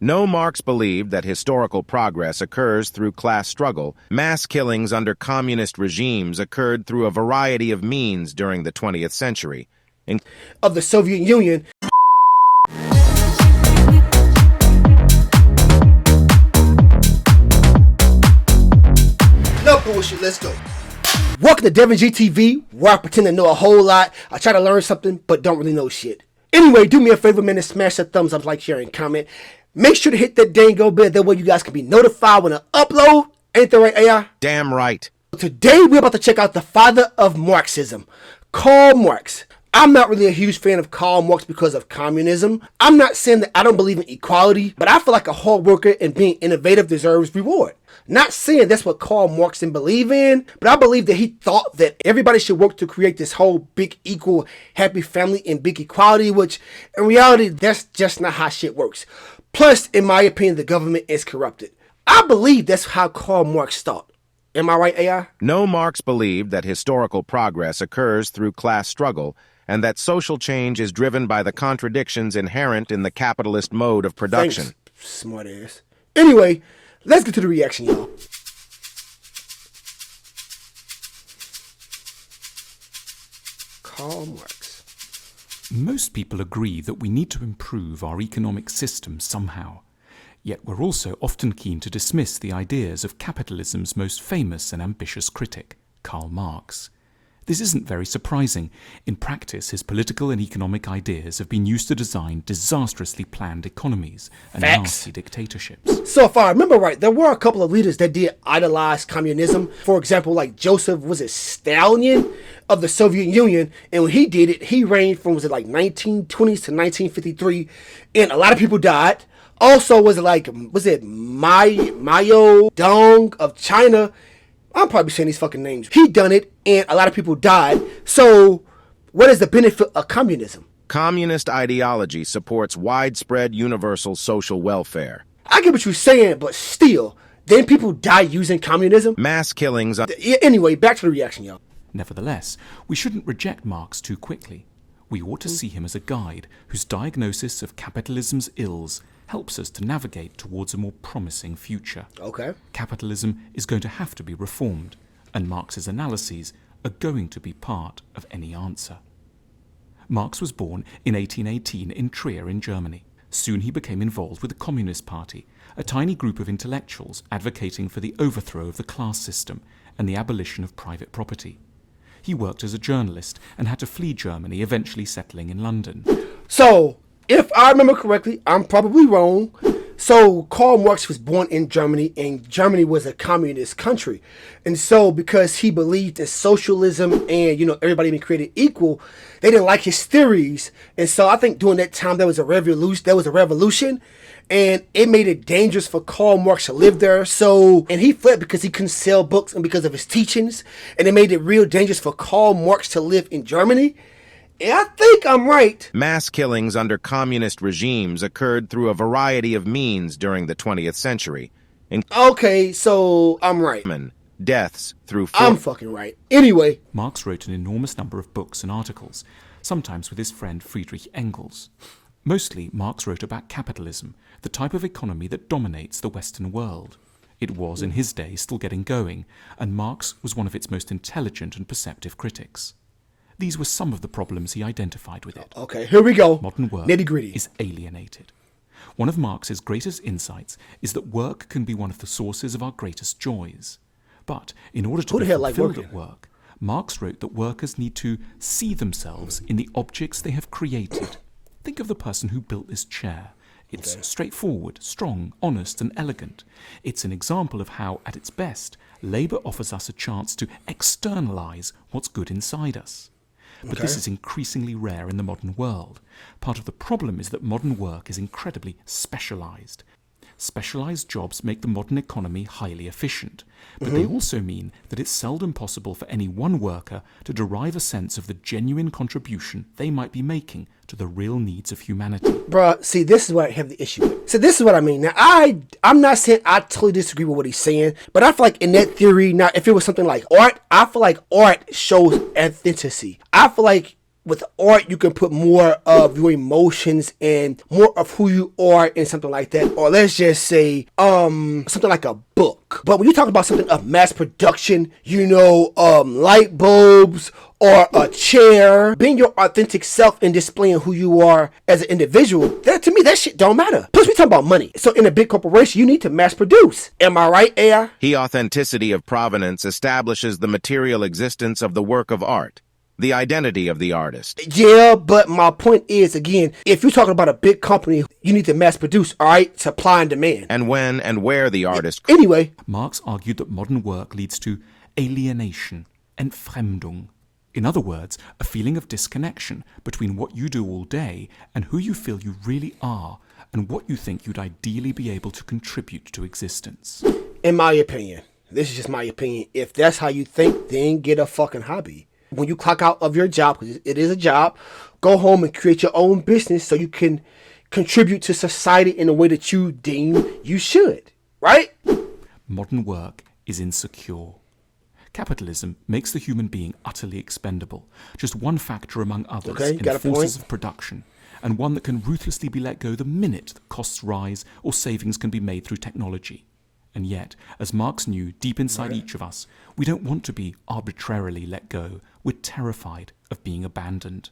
No, Marx believed that historical progress occurs through class struggle. Mass killings under communist regimes occurred through a variety of means during the 20th century. Of the Soviet Union. No bullshit, let's go. Welcome to Devin GTV, where I pretend to know a whole lot. I try to learn something, but don't really know shit. Anyway, do me a favor, man, and smash that thumbs up, like, share, and comment. Make sure to hit that dang go bell. That way you guys can be notified when I upload. Ain't that right, AI? Damn right. Today, we're about to check out the father of Marxism, Karl Marx. I'm not really a huge fan of Karl Marx because of communism. I'm not saying that I don't believe in equality, but I feel like a hard worker and being innovative deserves reward. Not saying that's what Karl Marx didn't believe in, but I believe that he thought that everybody should work to create this whole big, equal, happy family and big equality, which in reality, that's just not how shit works. Plus, in my opinion, the government is corrupted. I believe that's how Karl Marx thought. Am I right, AI? No, Marx believed that historical progress occurs through class struggle and that social change is driven by the contradictions inherent in the capitalist mode of production. Thanks, smart ass. Anyway, let's get to the reaction, y'all. Karl Marx. Most people agree that we need to improve our economic system somehow. Yet we're also often keen to dismiss the ideas of capitalism's most famous and ambitious critic, Karl Marx. This isn't very surprising. In practice, his political and economic ideas have been used to design disastrously planned economies and nasty dictatorships. So if I remember right, there were a couple of leaders that did idolize communism. For example, like Joseph, Stalin of the Soviet Union. And when he did it, he reigned from, 1920s to 1953. And a lot of people died. Also, was it Mao Dong of China? I'm probably saying these fucking names. He done it, and a lot of people died. So, what is the benefit of communism? Communist ideology supports widespread universal social welfare. I get what you're saying, but still, then people die using communism? Mass killings. Anyway, back to the reaction, y'all. Nevertheless, we shouldn't reject Marx too quickly. We ought to see him as a guide whose diagnosis of capitalism's ills helps us to navigate towards a more promising future. Okay. Capitalism is going to have to be reformed, and Marx's analyses are going to be part of any answer. Marx was born in 1818 in Trier in Germany. Soon he became involved with the Communist Party, a tiny group of intellectuals advocating for the overthrow of the class system and the abolition of private property. He worked as a journalist and had to flee Germany, eventually settling in London. So, if I remember correctly, I'm probably wrong. So, Karl Marx was born in Germany, and Germany was a communist country. And so, because he believed in socialism and, everybody being created equal, they didn't like his theories. And so, I think during that time, there was a revolution. And it made it dangerous for Karl Marx to live there. So, and he fled because he couldn't sell books and because of his teachings. And it made it real dangerous for Karl Marx to live in Germany. And I think I'm right. Mass killings under communist regimes occurred through a variety of means during the 20th century. Okay, so I'm right. Deaths through... I'm fucking right. Anyway. Marx wrote an enormous number of books and articles, sometimes with his friend Friedrich Engels. Mostly, Marx wrote about capitalism, the type of economy that dominates the Western world. It was, in his day, still getting going, and Marx was one of its most intelligent and perceptive critics. These were some of the problems he identified with it. Okay, here we go. Modern work nitty-gritty is alienated. One of Marx's greatest insights is that work can be one of the sources of our greatest joys. But in order to be fulfilled at work, Marx wrote that workers need to see themselves in the objects they have created. Think of the person who built this chair. It's straightforward, strong, honest, and elegant. It's an example of how, at its best, labour offers us a chance to externalise what's good inside us. But this is increasingly rare in the modern world. Part of the problem is that modern work is incredibly specialised. Specialised jobs make the modern economy highly efficient, but they also mean that it's seldom possible for any one worker to derive a sense of the genuine contribution they might be making to the real needs of humanity. Bruh, see, this is what I have the issue with. So this is what I mean. Now, I'm not saying I totally disagree with what he's saying, but I feel like in that theory, now, if it was something like art, I feel like art shows authenticity. I feel like with art, you can put more of your emotions and more of who you are in something like that. Or let's just say, something like a book. But when you talk about something of mass production, light bulbs or a chair, being your authentic self and displaying who you are as an individual, to me, that shit don't matter. Plus, we talking about money. So in a big corporation, you need to mass produce. Am I right, AI? The authenticity of provenance establishes the material existence of the work of art, the identity of the artist. Yeah, but my point is, again, if you're talking about a big company, you need to mass produce, all right? Supply and demand. And when and where the artist... Anyway. Marx argued that modern work leads to alienation, Entfremdung. In other words, a feeling of disconnection between what you do all day and who you feel you really are and what you think you'd ideally be able to contribute to existence. In my opinion, this is just my opinion, if that's how you think, then get a fucking hobby. When you clock out of your job, because it is a job, go home and create your own business so you can contribute to society in a way that you deem you should, right? Modern work is insecure. Capitalism makes the human being utterly expendable, just one factor among others in the forces of production, and one that can ruthlessly be let go the minute that costs rise or savings can be made through technology. And yet, as Marx knew deep inside each of us, we don't want to be arbitrarily let go. We're terrified of being abandoned.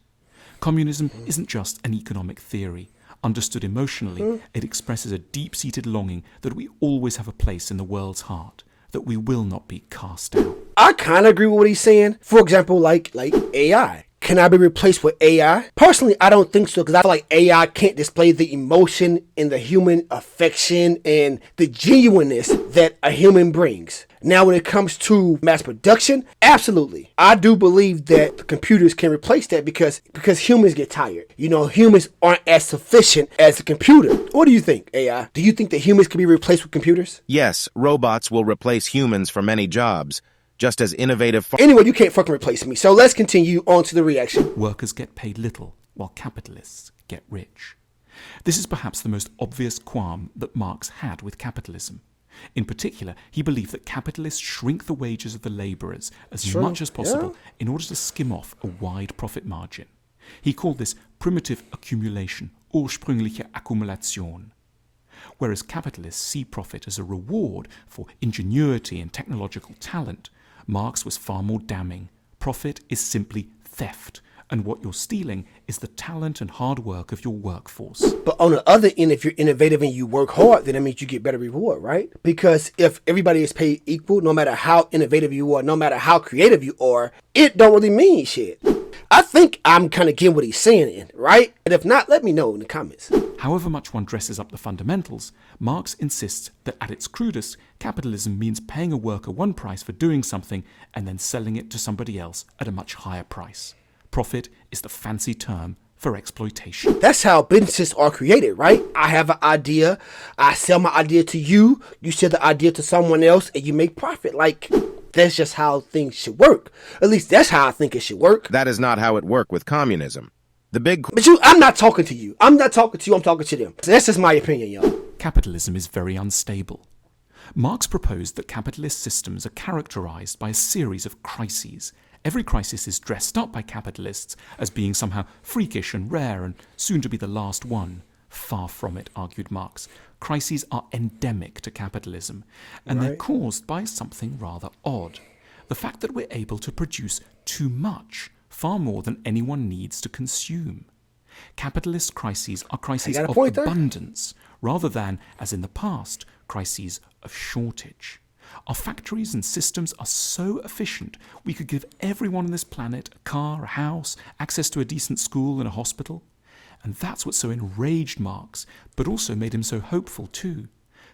Communism isn't just an economic theory. Understood emotionally, it expresses a deep-seated longing that we always have a place in the world's heart, that we will not be cast out. I kind of agree with what he's saying. For example, like AI. Can I be replaced with AI? Personally, I don't think so, because I feel like AI can't display the emotion and the human affection and the genuineness that a human brings. Now, when it comes to mass production, absolutely. I do believe that the computers can replace that because humans get tired. Humans aren't as sufficient as a computer. What do you think, AI? Do you think that humans can be replaced with computers? Yes, robots will replace humans for many jobs. Just as innovative... Anyway, you can't fucking replace me. So let's continue on to the reaction. Workers get paid little, while capitalists get rich. This is perhaps the most obvious qualm that Marx had with capitalism. In particular, he believed that capitalists shrink the wages of the labourers as much as possible in order to skim off a wide profit margin. He called this primitive accumulation, ursprüngliche Akkumulation. Whereas capitalists see profit as a reward for ingenuity and technological talent, Marx was far more damning. Profit is simply theft, and what you're stealing is the talent and hard work of your workforce. But on the other end, if you're innovative and you work hard, then that means you get better reward, right? Because if everybody is paid equal, no matter how innovative you are, no matter how creative you are, it don't really mean shit. I think I'm kind of getting what he's saying, right? And if not, let me know in the comments. However much one dresses up the fundamentals, Marx insists that at its crudest, capitalism means paying a worker one price for doing something and then selling it to somebody else at a much higher price. Profit is the fancy term for exploitation. That's how businesses are created, right? I have an idea, I sell my idea to you, you sell the idea to someone else, and you make profit. That's just how things should work. At least that's how I think it should work. That is not how it worked with communism. But I'm not talking to you. I'm not talking to you. I'm talking to them. So that's just my opinion, y'all. Capitalism is very unstable. Marx proposed that capitalist systems are characterized by a series of crises. Every crisis is dressed up by capitalists as being somehow freakish and rare and soon to be the last one. Far from it, argued Marx. Crises are endemic to capitalism, and they're caused by something rather odd. The fact that we're able to produce too much, far more than anyone needs to consume. Capitalist crises are crises of abundance, rather than, as in the past, crises of shortage. Our factories and systems are so efficient, we could give everyone on this planet a car, a house, access to a decent school and a hospital. And that's what so enraged Marx, but also made him so hopeful too.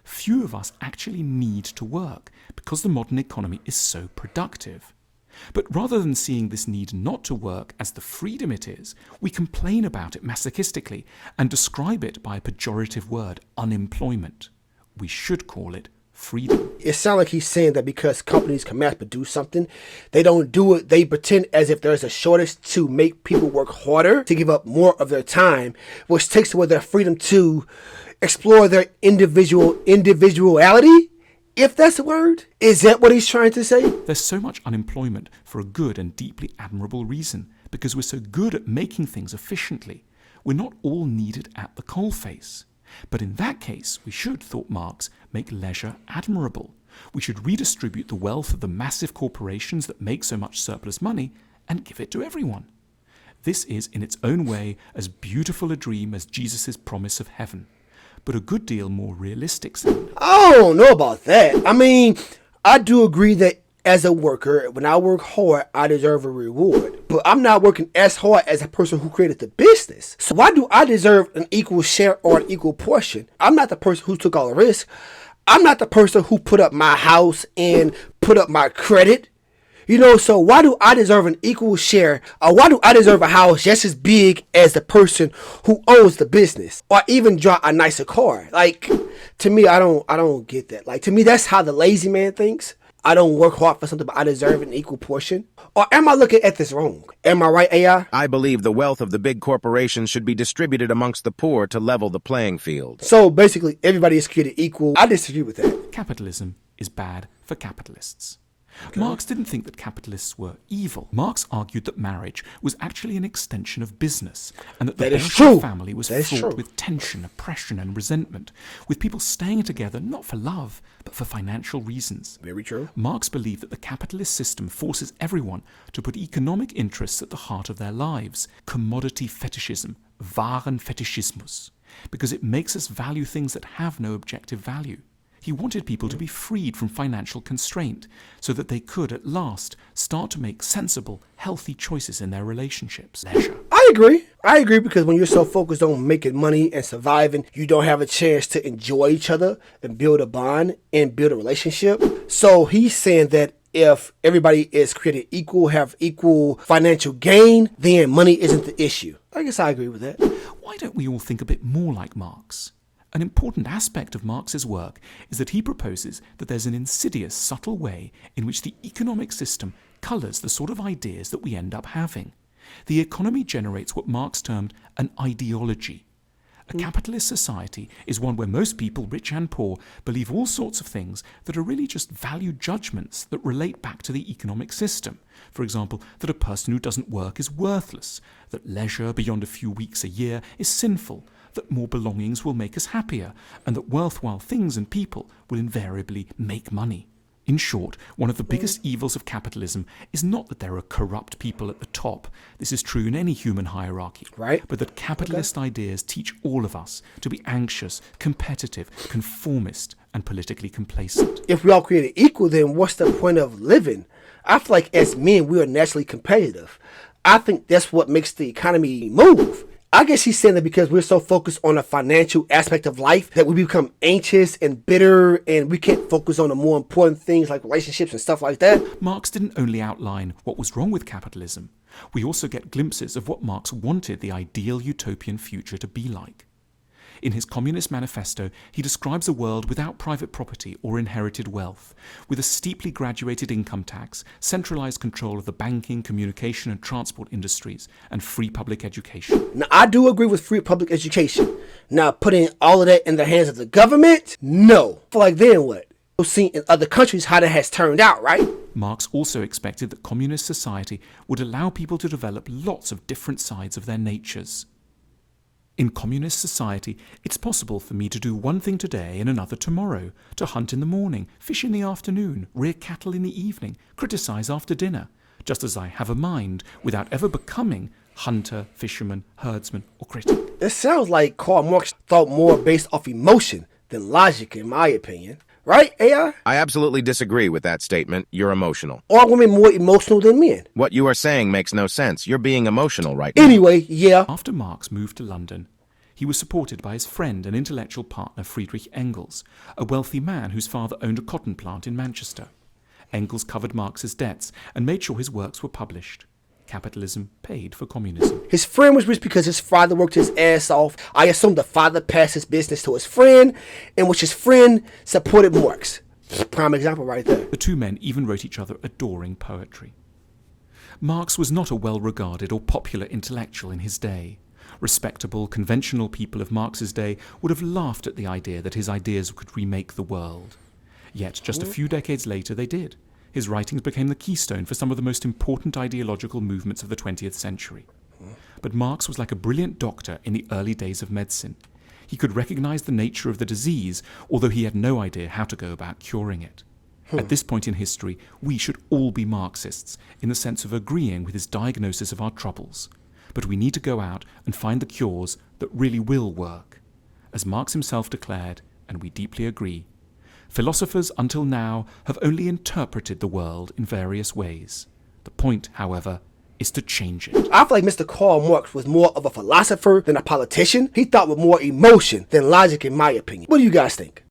Few of us actually need to work because the modern economy is so productive. But rather than seeing this need not to work as the freedom it is, we complain about it masochistically and describe it by a pejorative word, unemployment. We should call it freedom. It sounds like he's saying that because companies can mass produce something, they don't do it. They pretend as if there's a shortage to make people work harder, to give up more of their time, which takes away their freedom to explore their individuality. If that's a word, is that what he's trying to say? There's so much unemployment for a good and deeply admirable reason, because we're so good at making things efficiently, we're not all needed at the coalface. But in that case, we should, thought Marx, make leisure admirable. We should redistribute the wealth of the massive corporations that make so much surplus money and give it to everyone. This is, in its own way, as beautiful a dream as Jesus' promise of heaven, but a good deal more realistic sounding. I don't know about that. I mean, I do agree that as a worker, when I work hard, I deserve a reward. But I'm not working as hard as a person who created the business. So why do I deserve an equal share or an equal portion? I'm not the person who took all the risk. I'm not the person who put up my house and put up my credit. You know, so why do I deserve an equal share? Or why do I deserve a house just as big as the person who owns the business? Or even drive a nicer car? Like, to me, I don't get that. Like, to me, that's how the lazy man thinks. I don't work hard for something, but I deserve an equal portion. Or am I looking at this wrong? Am I right, AI? I believe the wealth of the big corporations should be distributed amongst the poor to level the playing field. So basically, everybody is created equal. I disagree with that. Capitalism is bad for capitalists. Okay. Marx didn't think that capitalists were evil. Marx argued that marriage was actually an extension of business, and that the whole family was fraught with tension, oppression, and resentment, with people staying together not for love, but for financial reasons. Very true. Marx believed that the capitalist system forces everyone to put economic interests at the heart of their lives, commodity fetishism, Warenfetischismus, because it makes us value things that have no objective value. He wanted people to be freed from financial constraint so that they could, at last, start to make sensible, healthy choices in their relationships. Leisure. I agree because when you're so focused on making money and surviving, you don't have a chance to enjoy each other and build a bond and build a relationship. So he's saying that if everybody is created equal, have equal financial gain, then money isn't the issue. I guess I agree with that. Why don't we all think a bit more like Marx? An important aspect of Marx's work is that he proposes that there's an insidious, subtle way in which the economic system colours the sort of ideas that we end up having. The economy generates what Marx termed an ideology. A capitalist society is one where most people, rich and poor, believe all sorts of things that are really just value judgments that relate back to the economic system. For example, that a person who doesn't work is worthless, that leisure beyond a few weeks a year is sinful, that more belongings will make us happier, and that worthwhile things and people will invariably make money. In short, one of the biggest evils of capitalism is not that there are corrupt people at the top. This is true in any human hierarchy. Right. But that capitalist ideas teach all of us to be anxious, competitive, conformist, and politically complacent. If we all created equal, then what's the point of living? I feel like as men, we are naturally competitive. I think that's what makes the economy move. I guess he's saying that because we're so focused on the financial aspect of life that we become anxious and bitter and we can't focus on the more important things like relationships and stuff like that. Marx didn't only outline what was wrong with capitalism. We also get glimpses of what Marx wanted the ideal utopian future to be like. In his Communist Manifesto, he describes a world without private property or inherited wealth, with a steeply graduated income tax, centralized control of the banking, communication and transport industries, and free public education. Now, I do agree with free public education. Now, putting all of that in the hands of the government? No. Like, then what? We've seen in other countries how that has turned out, right? Marx also expected that communist society would allow people to develop lots of different sides of their natures. In communist society, it's possible for me to do one thing today and another tomorrow, to hunt in the morning, fish in the afternoon, rear cattle in the evening, criticize after dinner, just as I have a mind without ever becoming hunter, fisherman, herdsman, or critic. It sounds like Karl Marx thought more based off emotion than logic, in my opinion. Right, AI? I absolutely disagree with that statement. You're emotional. Are women more emotional than men? What you are saying makes no sense. You're being emotional right now. Anyway, yeah. After Marx moved to London, he was supported by his friend and intellectual partner Friedrich Engels, a wealthy man whose father owned a cotton plant in Manchester. Engels covered Marx's debts and made sure his works were published. Capitalism paid for communism. His friend was rich because his father worked his ass off. I assume the father passed his business to his friend, in which his friend supported Marx. Prime example right there. The two men even wrote each other adoring poetry. Marx was not a well-regarded or popular intellectual in his day. Respectable, conventional people of Marx's day would have laughed at the idea that his ideas could remake the world. Yet, just a few decades later, they did. his writings became the keystone for some of the most important ideological movements of the 20th century. But Marx was like a brilliant doctor in the early days of medicine. He could recognize the nature of the disease, although he had no idea how to go about curing it. At this point in history, we should all be Marxists, in the sense of agreeing with his diagnosis of our troubles. But we need to go out and find the cures that really will work. As Marx himself declared, and we deeply agree, philosophers until now have only interpreted the world in various ways. The point, however, is to change it. I feel like Mr. Karl Marx was more of a philosopher than a politician. He thought with more emotion than logic, in my opinion. What do you guys think?